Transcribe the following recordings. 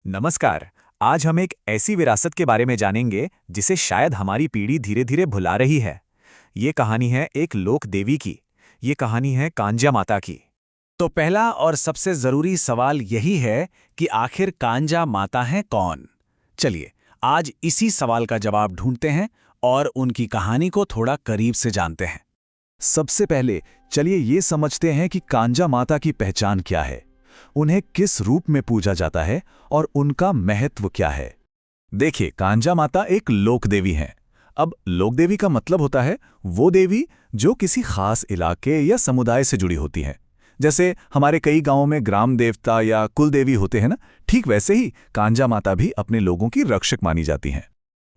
नमस्कार। आज हम एक ऐसी विरासत के बारे में जानेंगे जिसे शायद हमारी पीढ़ी धीरे धीरे भुला रही है। ये कहानी है एक लोक देवी की। ये कहानी है कांजा माता की। तो पहला और सबसे जरूरी सवाल यही है कि आखिर कांजा माता हैं कौन। चलिए आज इसी सवाल का जवाब ढूंढते हैं और उनकी कहानी को थोड़ा करीब से जानते हैं। सबसे पहले चलिए ये समझते हैं कि कांजा माता की पहचान क्या है, उन्हें किस रूप में पूजा जाता है और उनका महत्व क्या है। देखिए, कांजा माता एक लोक देवी हैं। अब लोक देवी का मतलब होता है वो देवी जो किसी खास इलाके या समुदाय से जुड़ी होती हैं। जैसे हमारे कई गांवों में ग्राम देवता या कुल देवी होते हैं ना, ठीक वैसे ही कांजा माता भी अपने लोगों की रक्षक मानी जाती हैं।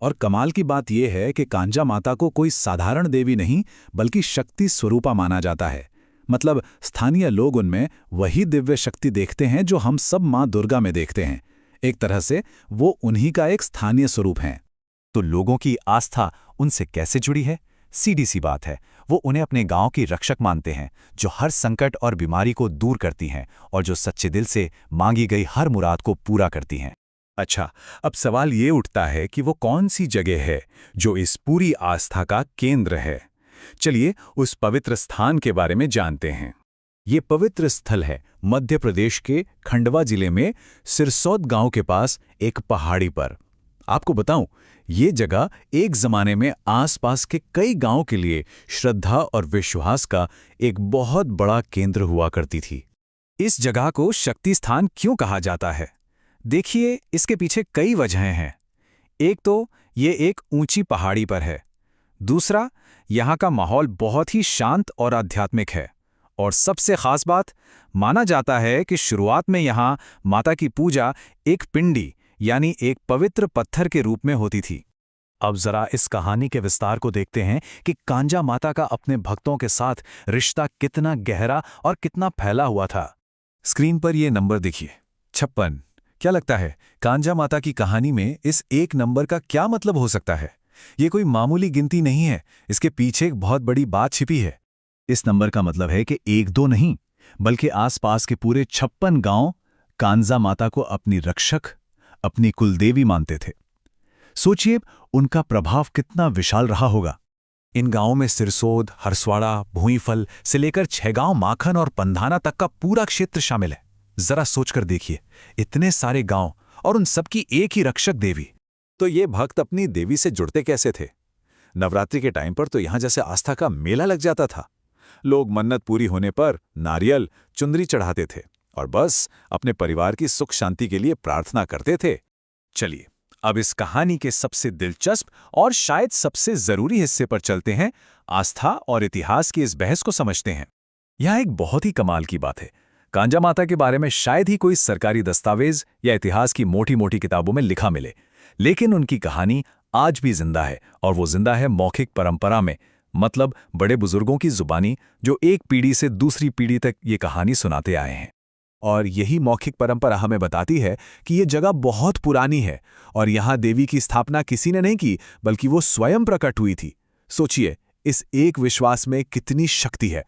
और कमाल की बात यह है कि कांजा माता को कोई साधारण देवी नहीं बल्कि शक्ति स्वरूपा माना जाता है। मतलब स्थानीय लोग उनमें वही दिव्य शक्ति देखते हैं जो हम सब माँ दुर्गा में देखते हैं। एक तरह से वो उन्हीं का एक स्थानीय स्वरूप हैं। तो लोगों की आस्था उनसे कैसे जुड़ी है? सीधी सी बात है, वो उन्हें अपने गांव की रक्षक मानते हैं, जो हर संकट और बीमारी को दूर करती हैं और जो सच्चे दिल से मांगी गई हर मुराद को पूरा करती हैं। अच्छा, अब सवाल ये उठता है कि वो कौन सी जगह है जो इस पूरी आस्था का केंद्र है। चलिए उस पवित्र स्थान के बारे में जानते हैं। ये पवित्र स्थल है मध्य प्रदेश के खंडवा जिले में सिरसौद गांव के पास एक पहाड़ी पर। आपको बताऊं, ये जगह एक जमाने में आसपास के कई गांवों के लिए श्रद्धा और विश्वास का एक बहुत बड़ा केंद्र हुआ करती थी। इस जगह को शक्ति स्थान क्यों कहा जाता है? देखिए, इसके पीछे कई वजहें हैं। एक तो ये एक ऊंची पहाड़ी पर है। दूसरा, यहाँ का माहौल बहुत ही शांत और आध्यात्मिक है। और सबसे खास बात, माना जाता है कि शुरुआत में यहाँ माता की पूजा एक पिंडी यानी एक पवित्र पत्थर के रूप में होती थी। अब जरा इस कहानी के विस्तार को देखते हैं कि कांजा माता का अपने भक्तों के साथ रिश्ता कितना गहरा और कितना फैला हुआ था। स्क्रीन पर ये नंबर देखिए, 56। क्या लगता है कांजा माता की कहानी में इस एक नंबर का क्या मतलब हो सकता है? ये कोई मामूली गिनती नहीं है, इसके पीछे एक बहुत बड़ी बात छिपी है। इस नंबर का मतलब है कि एक दो नहीं, बल्कि आसपास के पूरे 56 गांव कांजा माता को अपनी रक्षक, अपनी कुलदेवी मानते थे। सोचिए उनका प्रभाव कितना विशाल रहा होगा। इन गांवों में सिरसौद, हरसवाड़ा, भूईफल से लेकर छैगांव, माखन और पंधाना तक का पूरा क्षेत्र शामिल है। जरा सोचकर देखिए, इतने सारे गांव और उन सबकी एक ही रक्षक देवी। तो ये भक्त अपनी देवी से जुड़ते कैसे थे? नवरात्रि के टाइम पर तो यहां जैसे आस्था का मेला लग जाता था। लोग मन्नत पूरी होने पर नारियल, चुंदरी चढ़ाते थे और बस अपने परिवार की सुख शांति के लिए प्रार्थना करते थे। चलिए अब इस कहानी के सबसे दिलचस्प और शायद सबसे जरूरी हिस्से पर चलते हैं। आस्था और इतिहास की इस बहस को समझते हैं। यह एक बहुत ही कमाल की बात है। कांजा माता के बारे में शायद ही कोई सरकारी दस्तावेज या इतिहास की मोटी मोटी किताबों में लिखा मिले, लेकिन उनकी कहानी आज भी जिंदा है। और वो जिंदा है मौखिक परंपरा में, मतलब बड़े बुजुर्गों की जुबानी, जो एक पीढ़ी से दूसरी पीढ़ी तक ये कहानी सुनाते आए हैं। और यही मौखिक परंपरा हमें बताती है कि ये जगह बहुत पुरानी है और यहाँ देवी की स्थापना किसी ने नहीं की, बल्कि वो स्वयं प्रकट हुई थी। सोचिए, इस एक विश्वास में कितनी शक्ति है।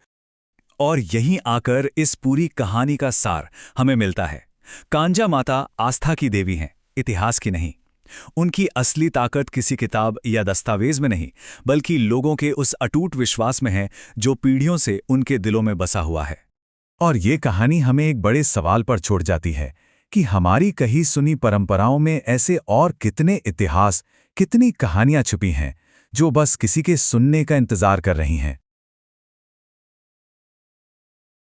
और यहीं आकर इस पूरी कहानी का सार हमें मिलता है। कांजा माता आस्था की देवी हैं, इतिहास की नहीं। उनकी असली ताकत किसी किताब या दस्तावेज में नहीं, बल्कि लोगों के उस अटूट विश्वास में है जो पीढ़ियों से उनके दिलों में बसा हुआ है। और ये कहानी हमें एक बड़े सवाल पर छोड़ जाती है कि हमारी कही सुनी परंपराओं में ऐसे और कितने इतिहास, कितनी कहानियां छुपी हैं जो बस किसी के सुनने का इंतजार कर रही हैं।